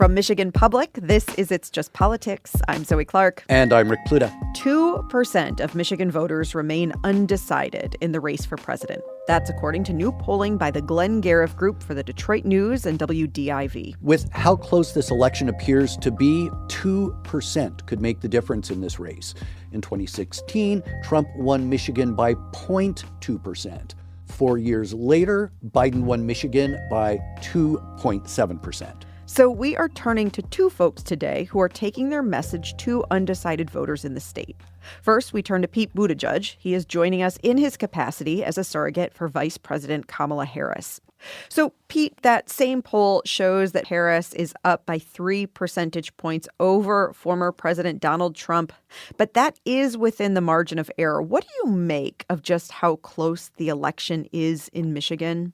From Michigan Public, this is It's Just Politics. I'm Zoe Clark. And I'm Rick Pluta. 2% of Michigan voters remain undecided in the race for president. That's according to new polling by the Glenn Gariff Group for the Detroit News and WDIV. With how close this election appears to be, 2% could make the difference in this race. In 2016, Trump won Michigan by 0.2%. 4 years later, Biden won Michigan by 2.7%. So we are turning to two folks today who are taking their message to undecided voters in the state. First, we turn to Pete Buttigieg. He is joining us in his capacity as a surrogate for Vice President Kamala Harris. So, Pete, that same poll shows that Harris is up by 3 percentage points over former President Donald Trump. But that is within the margin of error. What do you make of just how close the election is in Michigan?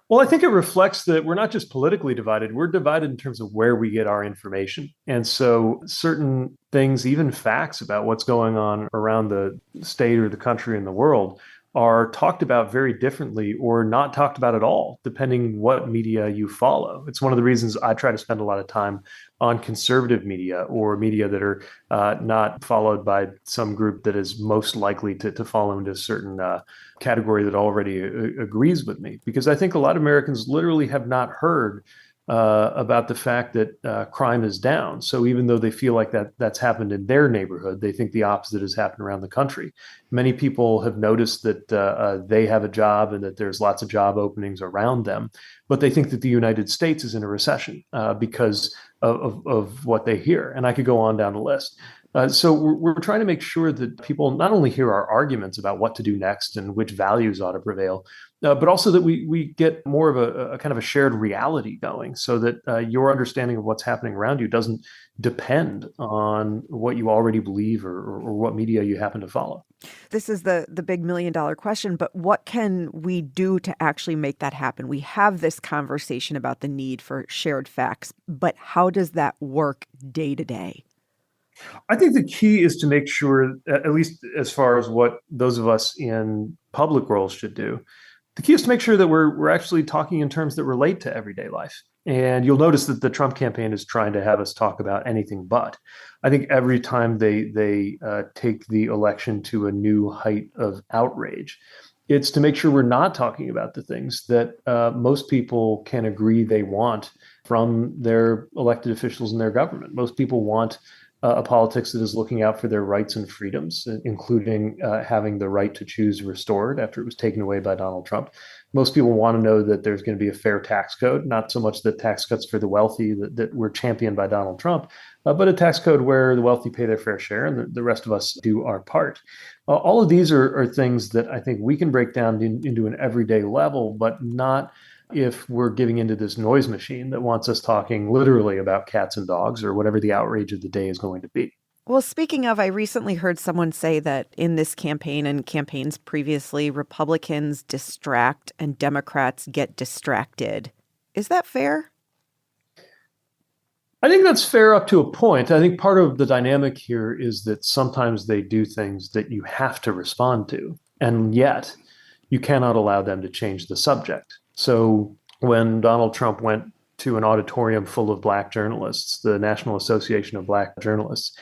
Well, I think it reflects that we're not just politically divided, we're divided in terms of where we get our information. And so certain things, even facts about what's going on around the state or the country and the world, are talked about very differently or not talked about at all, depending what media you follow. It's one of the reasons I try to spend a lot of time on conservative media or media that are not followed by some group that is most likely to fall into a certain category that already agrees with me. Because I think a lot of Americans literally have not heard about the fact that crime is down. So even though they feel like that's happened in their neighborhood, they think the opposite has happened around the country. Many people have noticed that they have a job and that there's lots of job openings around them, but they think that the United States is in a recession because of what they hear. And I could go on down the list. So we're trying to make sure that people not only hear our arguments about what to do next and which values ought to prevail, but also that we get more of a kind of a shared reality going so that your understanding of what's happening around you doesn't depend on what you already believe or what media you happen to follow. This is the big $1 million question, but what can we do to actually make that happen? We have this conversation about the need for shared facts, but how does that work day to day? I think the key is to make sure, at least as far as what those of us in public roles should do, the key is to make sure that we're actually talking in terms that relate to everyday life. And you'll notice that the Trump campaign is trying to have us talk about anything but. I think every time they take the election to a new height of outrage, it's to make sure we're not talking about the things that most people can agree they want from their elected officials in their government. Most people want a politics that is looking out for their rights and freedoms, including having the right to choose restored after it was taken away by Donald Trump. Most people want to know that there's going to be a fair tax code, not so much the tax cuts for the wealthy that were championed by Donald Trump, but a tax code where the wealthy pay their fair share and the rest of us do our part. All of these are things that I think we can break down into an everyday level, but not if we're giving into this noise machine that wants us talking literally about cats and dogs or whatever the outrage of the day is going to be. Well, speaking of, I recently heard someone say that in this campaign and campaigns previously, Republicans distract and Democrats get distracted. Is that fair? I think that's fair up to a point. I think part of the dynamic here is that sometimes they do things that you have to respond to, and yet you cannot allow them to change the subject. So when Donald Trump went to an auditorium full of Black journalists, the National Association of Black Journalists,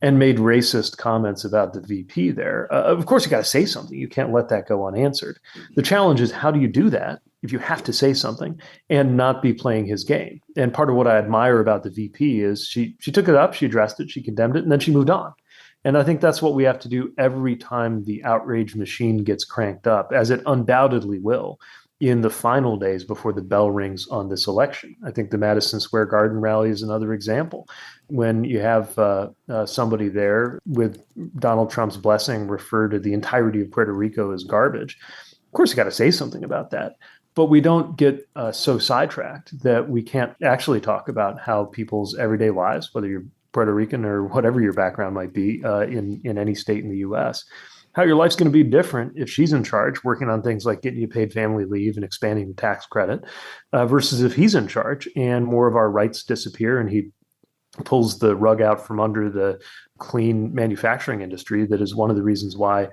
and made racist comments about the VP there, of course, you got to say something. You can't let that go unanswered. The challenge is, how do you do that if you have to say something and not be playing his game? And part of what I admire about the VP is she took it up, she addressed it, she condemned it, and then she moved on. And I think that's what we have to do every time the outrage machine gets cranked up, as it undoubtedly will in the final days before the bell rings on this election. I think the Madison Square Garden rally is another example. When you have somebody there with Donald Trump's blessing refer to the entirety of Puerto Rico as garbage, of course you got to say something about that. But we don't get so sidetracked that we can't actually talk about how people's everyday lives, whether you're Puerto Rican or whatever your background might be in any state in the U.S., how your life's going to be different if she's in charge, working on things like getting you paid family leave and expanding the tax credit, versus if he's in charge and more of our rights disappear and he pulls the rug out from under the clean manufacturing industry that is one of the reasons why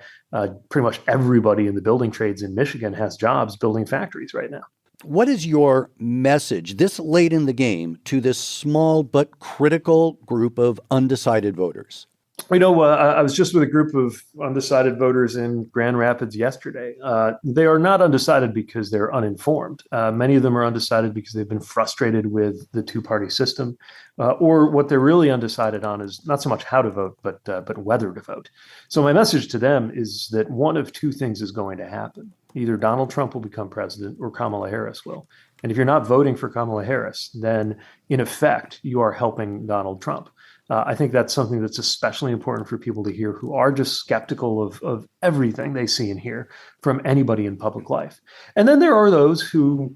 pretty much everybody in the building trades in Michigan has jobs building factories right now. What is your message this late in the game to this small but critical group of undecided voters? I was just with a group of undecided voters in Grand Rapids yesterday. They are not undecided because they're uninformed. Many of them are undecided because they've been frustrated with the two-party system, or what they're really undecided on is not so much how to vote, but whether to vote. So my message to them is that one of two things is going to happen. Either Donald Trump will become president or Kamala Harris will. And if you're not voting for Kamala Harris, then in effect, you are helping Donald Trump. I think that's something that's especially important for people to hear who are just skeptical of everything they see and hear from anybody in public life. And then there are those who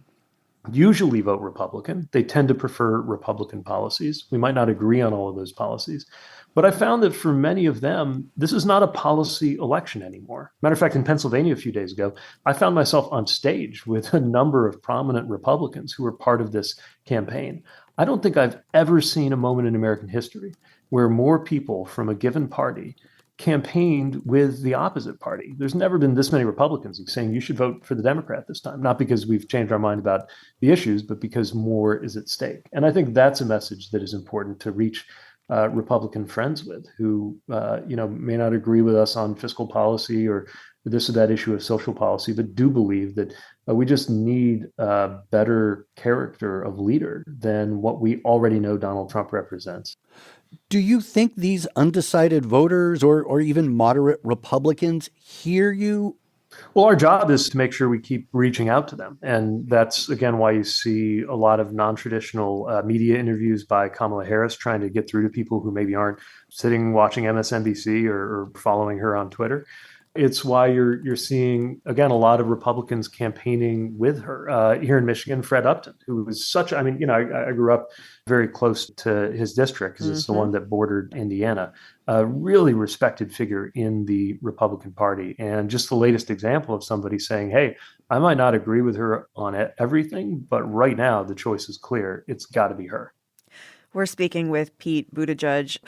usually vote Republican. They tend to prefer Republican policies. We might not agree on all of those policies. But I found that for many of them, this is not a policy election anymore. Matter of fact, in Pennsylvania a few days ago, I found myself on stage with a number of prominent Republicans who were part of this campaign. I don't think I've ever seen a moment in American history where more people from a given party campaigned with the opposite party. There's never been this many Republicans saying you should vote for the Democrat this time, not because we've changed our mind about the issues, but because more is at stake. And I think that's a message that is important to reach Republican friends with who, may not agree with us on fiscal policy or this or that issue of social policy, but do believe that we just need a better character of leader than what we already know Donald Trump represents. Do you think these undecided voters or even moderate Republicans hear you? Well, our job is to make sure we keep reaching out to them. And that's, again, why you see a lot of non-traditional media interviews by Kamala Harris trying to get through to people who maybe aren't sitting watching MSNBC or following her on Twitter. It's why you're seeing, again, a lot of Republicans campaigning with her. Here in Michigan, Fred Upton, who was such, I grew up very close to his district because it's the one that bordered Indiana, a really respected figure in the Republican Party. And just the latest example of somebody saying, hey, I might not agree with her on everything, but right now the choice is clear. It's got to be her. We're speaking with Pete Buttigieg.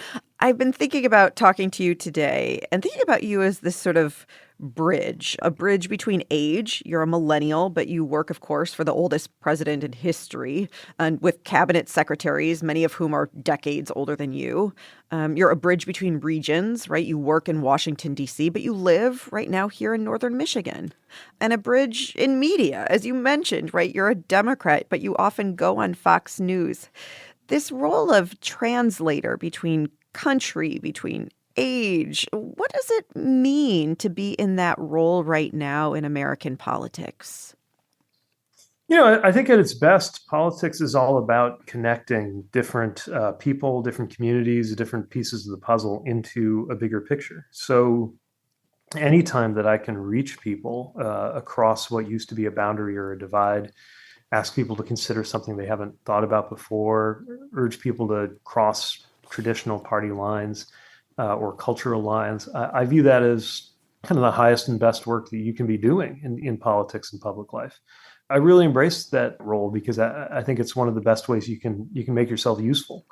I've been thinking about talking to you today and thinking about you as this sort of a bridge between age. You're a millennial, but you work, of course, for the oldest president in history and with cabinet secretaries, many of whom are decades older than you. You're a bridge between regions, right? You work in Washington, D.C., but you live right now here in northern Michigan. And a bridge in media, as you mentioned, right? You're a Democrat, but you often go on Fox News. This role of translator between country, between age, what does it mean to be in that role right now in American politics? I think at its best, politics is all about connecting different people, different communities, different pieces of the puzzle into a bigger picture. So anytime that I can reach people across what used to be a boundary or a divide, ask people to consider something they haven't thought about before, urge people to cross traditional party lines or cultural lines. I view that as kind of the highest and best work that you can be doing in politics and public life. I really embrace that role because I think it's one of the best ways you can make yourself useful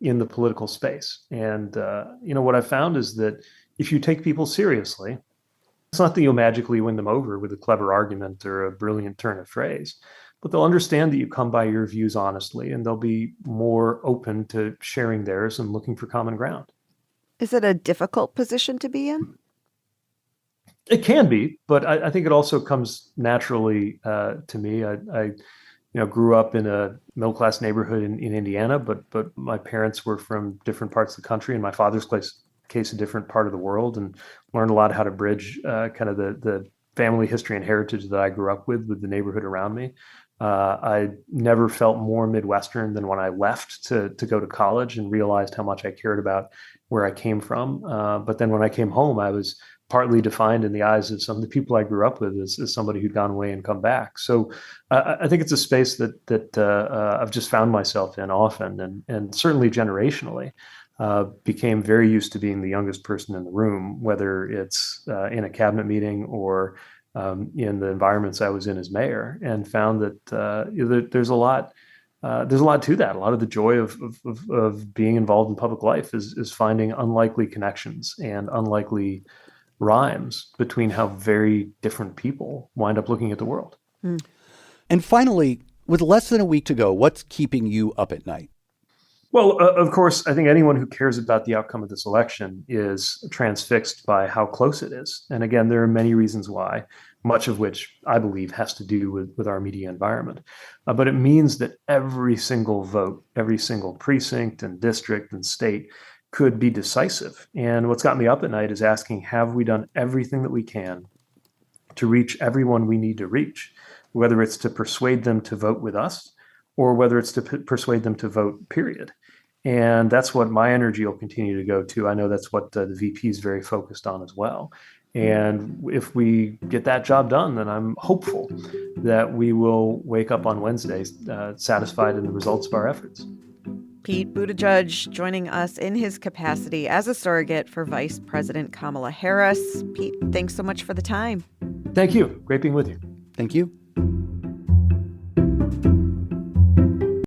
in the political space. And what I've found is that if you take people seriously, it's not that you'll magically win them over with a clever argument or a brilliant turn of phrase, but they'll understand that you come by your views honestly, and they'll be more open to sharing theirs and looking for common ground. Is it a difficult position to be in? It can be, but I think it also comes naturally to me. I grew up in a middle-class neighborhood in Indiana, but my parents were from different parts of the country, and my father's case a different part of the world, and learned a lot how to bridge kind of the family history and heritage that I grew up with the neighborhood around me. I never felt more Midwestern than when I left to go to college and realized how much I cared about where I came from. But then when I came home, I was partly defined in the eyes of some of the people I grew up with as somebody who'd gone away and come back. So I think it's a space that I've just found myself in often, and certainly generationally. Became very used to being the youngest person in the room, whether it's in a cabinet meeting or in the environments I was in as mayor, and found that there's a lot to that. A lot of the joy of being involved in public life is finding unlikely connections and unlikely rhymes between how very different people wind up looking at the world. And finally, with less than a week to go, what's keeping you up at night? Well, of course, I think anyone who cares about the outcome of this election is transfixed by how close it is. And again, there are many reasons why, much of which I believe has to do with our media environment. But it means that every single vote, every single precinct and district and state could be decisive. And what's got me up at night is asking, have we done everything that we can to reach everyone we need to reach, whether it's to persuade them to vote with us or whether it's to persuade them to vote, period. And that's what my energy will continue to go to. I know that's what the VP is very focused on as well. And if we get that job done, then I'm hopeful that we will wake up on Wednesday satisfied in the results of our efforts. Pete Buttigieg joining us in his capacity as a surrogate for Vice President Kamala Harris. Pete, thanks so much for the time. Thank you. Great being with you. Thank you.